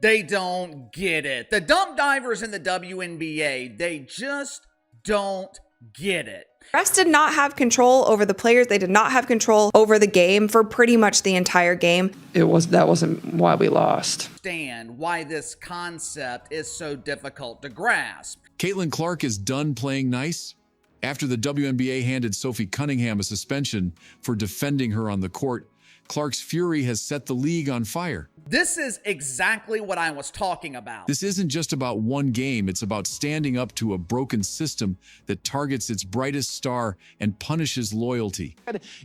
They don't get it. The dump divers in the WNBA, they just don't get it. Refs did not have control over the players. They did not have control over the game for pretty much the entire game. That wasn't why we lost. Understand why this concept is so difficult to grasp. Caitlin Clark is done playing nice after the WNBA handed Sophie Cunningham a suspension for defending her on the court. Clark's fury has set the league on fire. This is exactly what I was talking about. This isn't just about one game. It's about standing up to a broken system that targets its brightest star and punishes loyalty.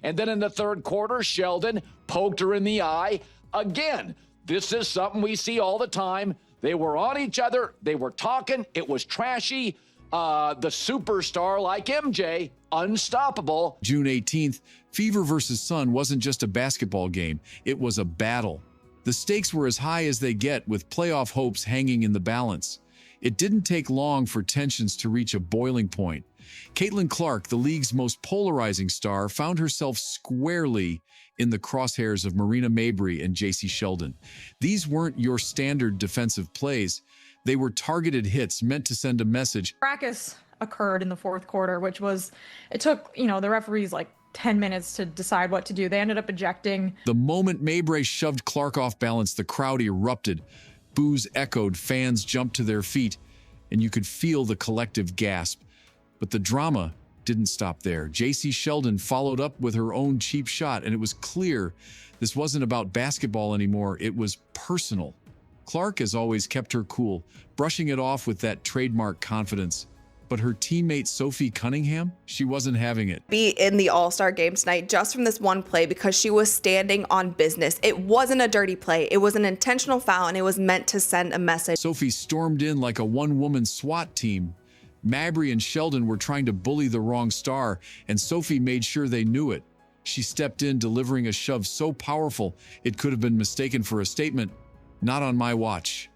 And then in the third quarter, Sheldon poked her in the eye. Again, this is something we see all the time. They were on each other. They were talking. It was trashy. The superstar like MJ, unstoppable. June 18th, Fever versus Sun wasn't just a basketball game. It was a battle. The stakes were as high as they get, with playoff hopes hanging in the balance. It didn't take long for tensions to reach a boiling point. Caitlin Clark, the league's most polarizing star, found herself squarely in the crosshairs of Marina Mabrey and J.C. Sheldon. These weren't your standard defensive plays. They were targeted hits meant to send a message. Fracas occurred in the fourth quarter, which was, it took, the referees like 10 minutes to decide what to do. They ended up ejecting. The moment Mabrey shoved Clark off balance, the crowd erupted. Boos echoed, fans jumped to their feet, and you could feel the collective gasp. But the drama didn't stop there. J.C. Sheldon followed up with her own cheap shot, and it was clear this wasn't about basketball anymore. It was personal. Clark has always kept her cool, brushing it off with that trademark confidence. But her teammate Sophie Cunningham, she wasn't having it. Be in the All-Star game tonight just from this one play because she was standing on business. It wasn't a dirty play. It was an intentional foul, and it was meant to send a message. Sophie stormed in like a one-woman SWAT team. Mabrey and Sheldon were trying to bully the wrong star, and Sophie made sure they knew it. She stepped in, delivering a shove so powerful it could have been mistaken for a statement. Not on my watch.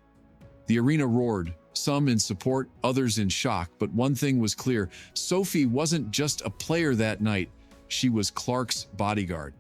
The arena roared. Some in support, others in shock, but one thing was clear. Sophie wasn't just a player that night. She was Clark's bodyguard.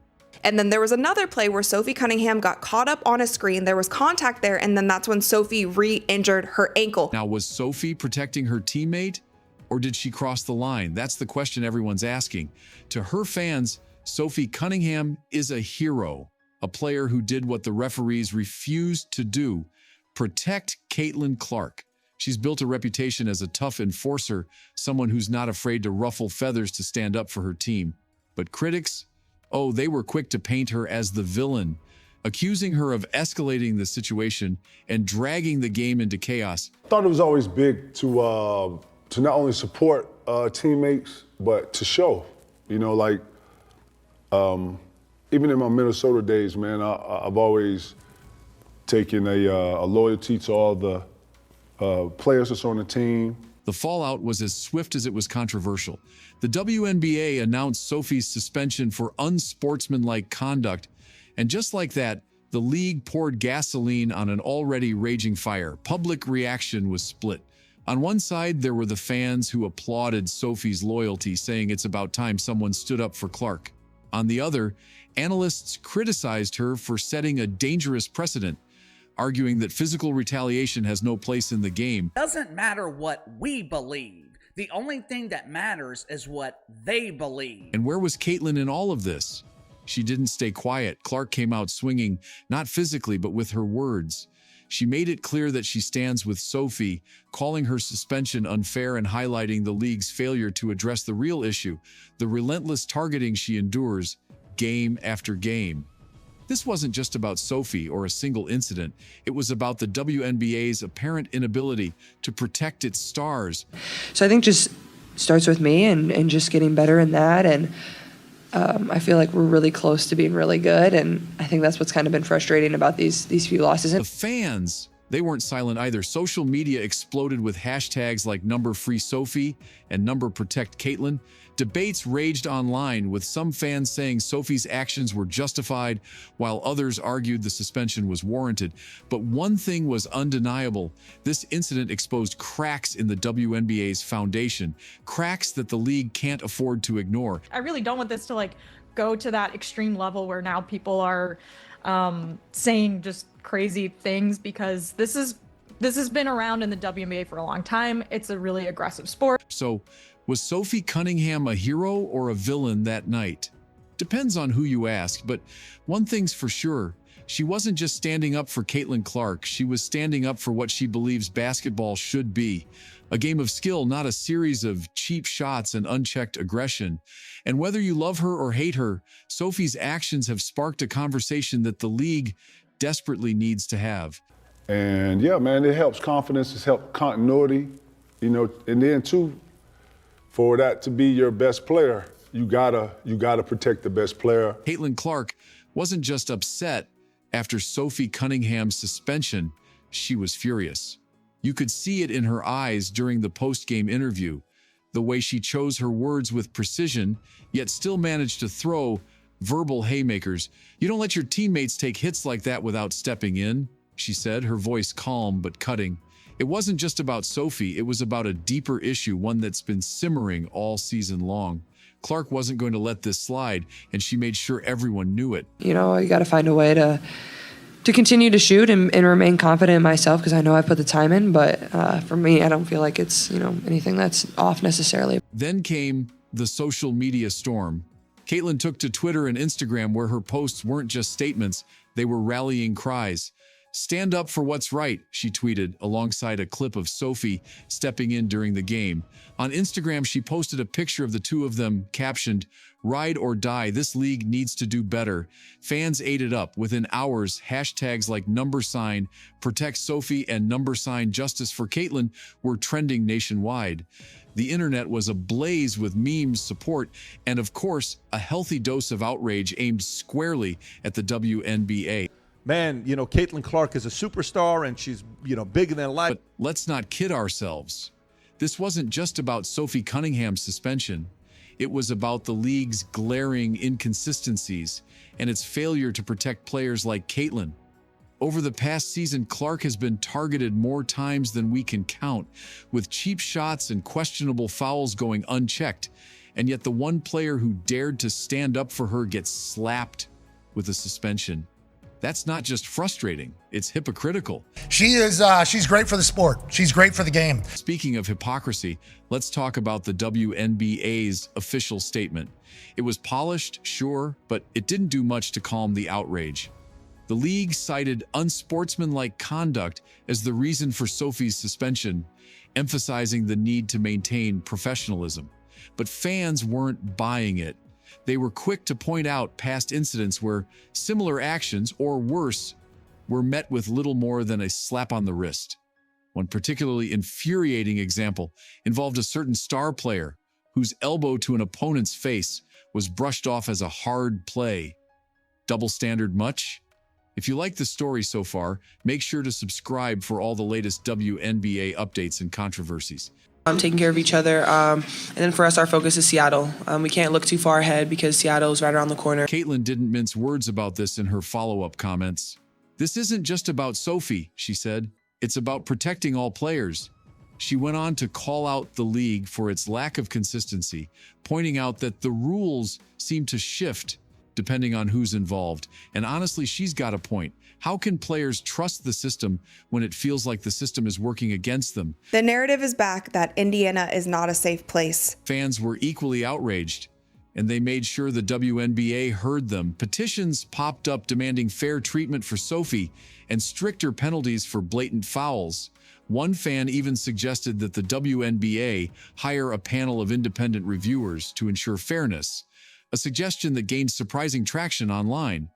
And then there was another play where Sophie Cunningham got caught up on a screen. There was contact there, and then that's when Sophie re-injured her ankle. Now, was Sophie protecting her teammate, or did she cross the line? That's the question everyone's asking. To her fans, Sophie Cunningham is a hero, a player who did what the referees refused to do: protect Caitlin Clark. She's built a reputation as a tough enforcer, someone who's not afraid to ruffle feathers to stand up for her team. But critics, they were quick to paint her as the villain, accusing her of escalating the situation and dragging the game into chaos. I thought it was always big to not only support teammates, but to show, even in my Minnesota days, man, I've always taken a loyalty to all the players that's on the team. The fallout was as swift as it was controversial. The WNBA announced Sophie's suspension for unsportsmanlike conduct, and just like that, the league poured gasoline on an already raging fire. Public reaction was split. On one side, there were the fans who applauded Sophie's loyalty, saying it's about time someone stood up for Clark. On the other, analysts criticized her for setting a dangerous precedent, arguing that physical retaliation has no place in the game. Doesn't matter what we believe. The only thing that matters is what they believe. And where was Caitlin in all of this? She didn't stay quiet. Clark came out swinging, not physically, but with her words. She made it clear that she stands with Sophie, calling her suspension unfair and highlighting the league's failure to address the real issue, the relentless targeting she endures game after game. This wasn't just about Sophie or a single incident. It was about the WNBA's apparent inability to protect its stars. So I think just starts with me and just getting better in that. And I feel like we're really close to being really good. And I think that's what's kind of been frustrating about these few losses. The fans, they weren't silent either. Social media exploded with hashtags like #FreeSophie and #ProtectCaitlin. Debates raged online, with some fans saying Sophie's actions were justified, while others argued the suspension was warranted. But one thing was undeniable. This incident exposed cracks in the WNBA's foundation, cracks that the league can't afford to ignore. I really don't want this to go to that extreme level where now people are saying just crazy things because this has been around in the WNBA for a long time. It's a really aggressive sport. So, was Sophie Cunningham a hero or a villain that night? Depends on who you ask, but one thing's for sure. She wasn't just standing up for Caitlin Clark, she was standing up for what she believes basketball should be. A game of skill, not a series of cheap shots and unchecked aggression. And whether you love her or hate her, Sophie's actions have sparked a conversation that the league desperately needs to have. And yeah, man, it helps confidence, it's helped continuity, you know, and then too, for that to be your best player, you gotta protect the best player. Caitlin Clark wasn't just upset after Sophie Cunningham's suspension, she was furious. You could see it in her eyes during the post-game interview, the way she chose her words with precision, yet still managed to throw verbal haymakers. "You don't let your teammates take hits like that without stepping in," she said, her voice calm but cutting. It wasn't just about Sophie, it was about a deeper issue, one that's been simmering all season long. Clark wasn't going to let this slide, and she made sure everyone knew it. You know, I got to find a way to continue to shoot and remain confident in myself because I know I put the time in, but for me, I don't feel like it's, you know, anything that's off necessarily. Then came the social media storm. Caitlin took to Twitter and Instagram where her posts weren't just statements, they were rallying cries. "Stand up for what's right," she tweeted alongside a clip of Sophie stepping in during the game. On Instagram, she posted a picture of the two of them captioned, "Ride or die, this league needs to do better." Fans ate it up. Within hours, hashtags like #Protect Sophie and #Justice for Caitlin were trending nationwide. The internet was ablaze with memes, support, and of course, a healthy dose of outrage aimed squarely at the WNBA. Man, you know, Caitlin Clark is a superstar and she's, you know, bigger than life. But let's not kid ourselves. This wasn't just about Sophie Cunningham's suspension. It was about the league's glaring inconsistencies and its failure to protect players like Caitlin. Over the past season, Clark has been targeted more times than we can count, with cheap shots and questionable fouls going unchecked. And yet the one player who dared to stand up for her gets slapped with a suspension. That's not just frustrating, it's hypocritical. She's great for the sport. She's great for the game. Speaking of hypocrisy, let's talk about the WNBA's official statement. It was polished, sure, but it didn't do much to calm the outrage. The league cited unsportsmanlike conduct as the reason for Sophie's suspension, emphasizing the need to maintain professionalism. But fans weren't buying it. They were quick to point out past incidents where similar actions, or worse, were met with little more than a slap on the wrist. One particularly infuriating example involved a certain star player whose elbow to an opponent's face was brushed off as a hard play. Double standard much? If you like the story so far, make sure to subscribe for all the latest WNBA updates and controversies. Taking care of each other. And then for us, our focus is Seattle. We can't look too far ahead because Seattle is right around the corner. Caitlin didn't mince words about this in her follow-up comments. "This isn't just about Sophie," she said. "It's about protecting all players." She went on to call out the league for its lack of consistency, pointing out that the rules seem to shift depending on who's involved. And honestly, she's got a point. How can players trust the system when it feels like the system is working against them? The narrative is back that Indiana is not a safe place. Fans were equally outraged, and they made sure the WNBA heard them. Petitions popped up demanding fair treatment for Sophie and stricter penalties for blatant fouls. One fan even suggested that the WNBA hire a panel of independent reviewers to ensure fairness, a suggestion that gained surprising traction online.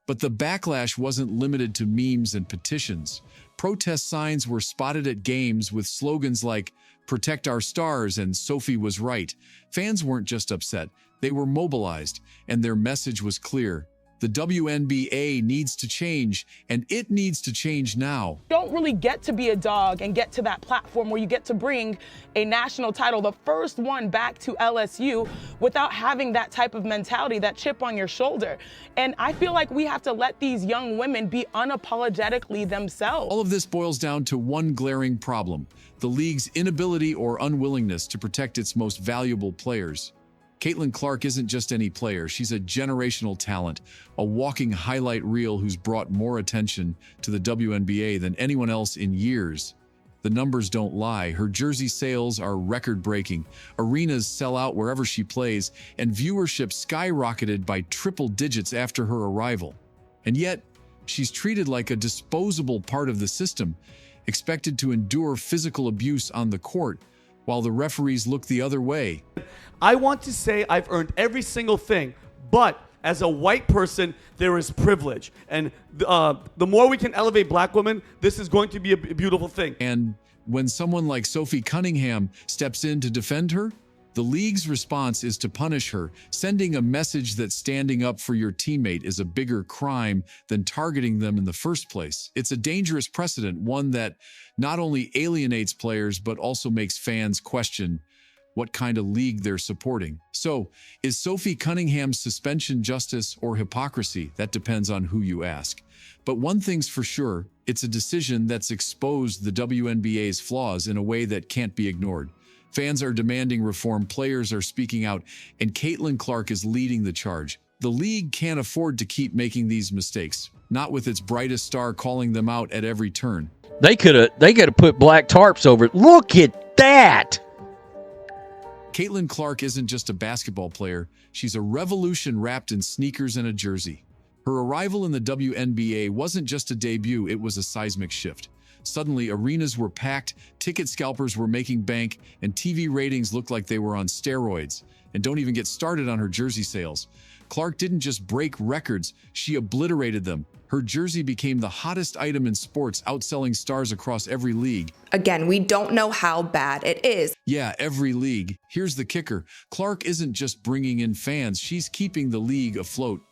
But the backlash wasn't limited to memes and petitions. Protest signs were spotted at games with slogans like "Protect our stars" and "Sophie was right." Fans weren't just upset, they were mobilized, and their message was clear. The WNBA needs to change, and it needs to change now. You don't really get to be a dog and get to that platform where you get to bring a national title, the first one back to LSU, without having that type of mentality, that chip on your shoulder. And I feel like we have to let these young women be unapologetically themselves. All of this boils down to one glaring problem: the league's inability or unwillingness to protect its most valuable players. Caitlin Clark isn't just any player. She's a generational talent, a walking highlight reel who's brought more attention to the WNBA than anyone else in years. The numbers don't lie. Her jersey sales are record-breaking. Arenas sell out wherever she plays, and viewership skyrocketed by triple digits after her arrival. And yet, she's treated like a disposable part of the system, expected to endure physical abuse on the court, while the referees look the other way. I want to say I've earned every single thing, but as a white person, there is privilege. And the more we can elevate black women, this is going to be a beautiful thing. And when someone like Sophie Cunningham steps in to defend her, the league's response is to punish her, sending a message that standing up for your teammate is a bigger crime than targeting them in the first place. It's a dangerous precedent, one that not only alienates players, but also makes fans question what kind of league they're supporting. So, is Sophie Cunningham's suspension justice or hypocrisy? That depends on who you ask. But one thing's for sure, it's a decision that's exposed the WNBA's flaws in a way that can't be ignored. Fans are demanding reform, players are speaking out, and Caitlin Clark is leading the charge. The league can't afford to keep making these mistakes, not with its brightest star calling them out at every turn. They could have put black tarps over it. Look at that! Caitlin Clark isn't just a basketball player, she's a revolution wrapped in sneakers and a jersey. Her arrival in the WNBA wasn't just a debut, it was a seismic shift. Suddenly, arenas were packed, ticket scalpers were making bank, and TV ratings looked like they were on steroids. And don't even get started on her jersey sales. Clark didn't just break records, she obliterated them. Her jersey became the hottest item in sports, outselling stars across every league. Again, we don't know how bad it is. Yeah, every league. Here's the kicker. Clark isn't just bringing in fans, she's keeping the league afloat.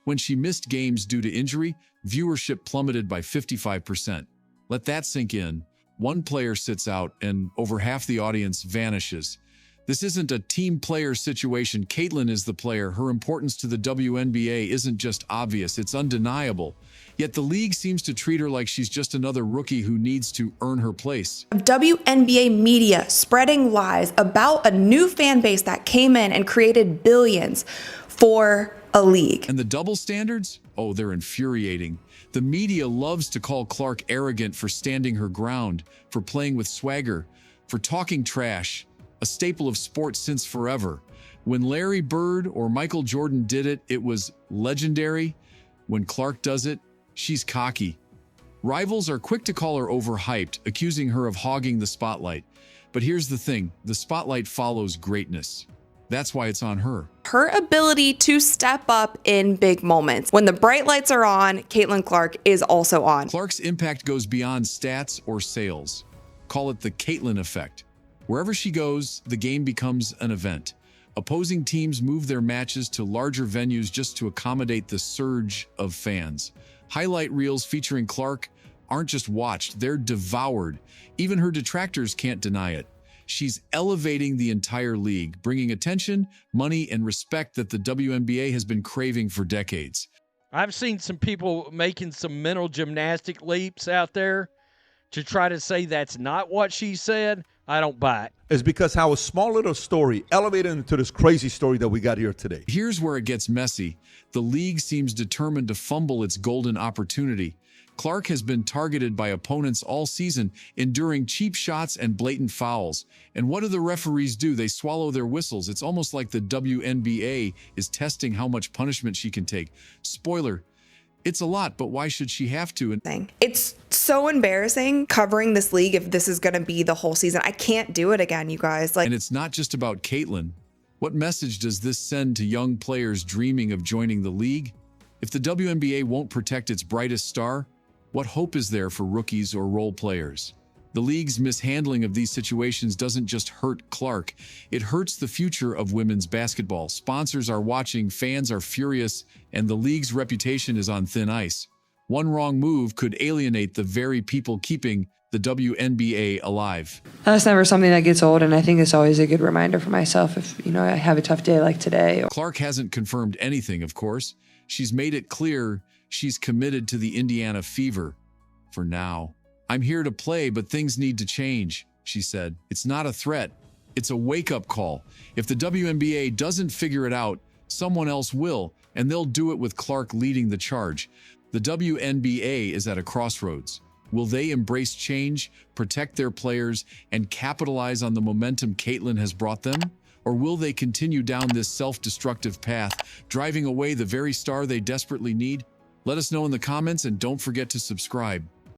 When she missed games due to injury, viewership plummeted by 55%. Let that sink in. One player sits out and over half the audience vanishes. This isn't a team player situation. Caitlin is the player. Her importance to the WNBA isn't just obvious, it's undeniable. Yet the league seems to treat her like she's just another rookie who needs to earn her place. WNBA media spreading lies about a new fan base that came in and created billions for a league. And the double standards? Oh, they're infuriating. The media loves to call Clark arrogant for standing her ground, for playing with swagger, for talking trash. A staple of sports since forever. When Larry Bird or Michael Jordan did it, it was legendary. When Clark does it, she's cocky. Rivals are quick to call her overhyped, accusing her of hogging the spotlight. But here's the thing, the spotlight follows greatness. That's why it's on her. Her ability to step up in big moments. When the bright lights are on, Caitlin Clark is also on. Clark's impact goes beyond stats or sales. Call it the Caitlin effect. Wherever she goes, the game becomes an event. Opposing teams move their matches to larger venues just to accommodate the surge of fans. Highlight reels featuring Clark aren't just watched, they're devoured. Even her detractors can't deny it. She's elevating the entire league, bringing attention, money, and respect that the WNBA has been craving for decades. I've seen some people making some mental gymnastic leaps out there to try to say that's not what she said. I don't buy it. It's because how a small little story elevated into this crazy story that we got here today. Here's where it gets messy. The league seems determined to fumble its golden opportunity. Clark has been targeted by opponents all season, enduring cheap shots and blatant fouls. And what do the referees do? They swallow their whistles. It's almost like the WNBA is testing how much punishment she can take. Spoiler, it's a lot, but why should she have to? It's so embarrassing covering this league if this is going to be the whole season. I can't do it again, you guys. And it's not just about Caitlin. What message does this send to young players dreaming of joining the league? If the WNBA won't protect its brightest star, what hope is there for rookies or role players? The league's mishandling of these situations doesn't just hurt Clark, it hurts the future of women's basketball. Sponsors are watching, fans are furious, and the league's reputation is on thin ice. One wrong move could alienate the very people keeping the WNBA alive. That's never something that gets old, and I think it's always a good reminder for myself if, I have a tough day like today. Clark hasn't confirmed anything, of course. She's made it clear she's committed to the Indiana Fever. For now. I'm here to play, but things need to change, she said. It's not a threat. It's a wake-up call. If the WNBA doesn't figure it out, someone else will, and they'll do it with Clark leading the charge. The WNBA is at a crossroads. Will they embrace change, protect their players, and capitalize on the momentum Caitlin has brought them? Or will they continue down this self-destructive path, driving away the very star they desperately need? Let us know in the comments, and don't forget to subscribe.